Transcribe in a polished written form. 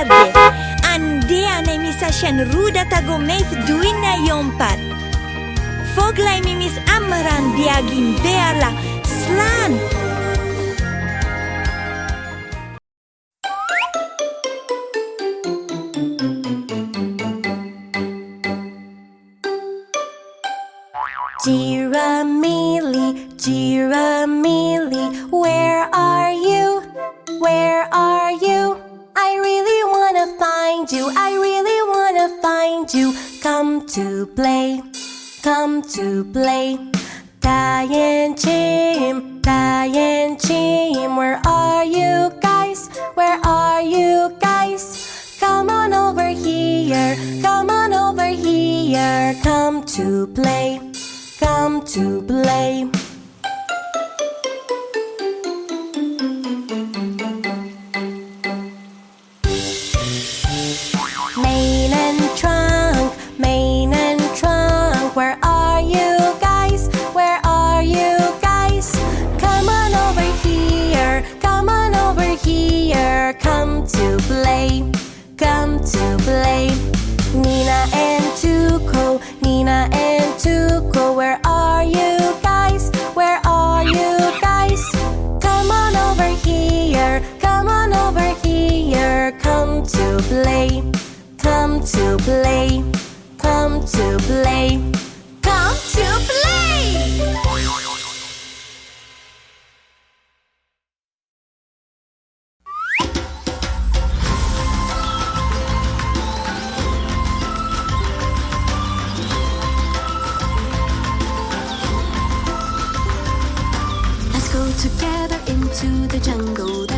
verde. Andeana mis ashen ruda tagomeith duina yompar. Foghlaim mis Amhráin Beagin beala slan. Giramille, Giramille, where are you? Where are you? I really wanna find you, I really wanna find you. Come to play, come to play. Giramille, Giramille, where are you guys? Where are you guys? Come on over here, come on over here. Come to play, come to play. Mane and trunk, where are you guys? Where are you guys? Come on over here, come on over here. Come to play, come to play. Nina and Tuco, Nina and Tuco, where are you guys? Where are you guys? Come on over here, come on over here. Come to play, come to play, come to play, come to play. Let's go together into the jungle.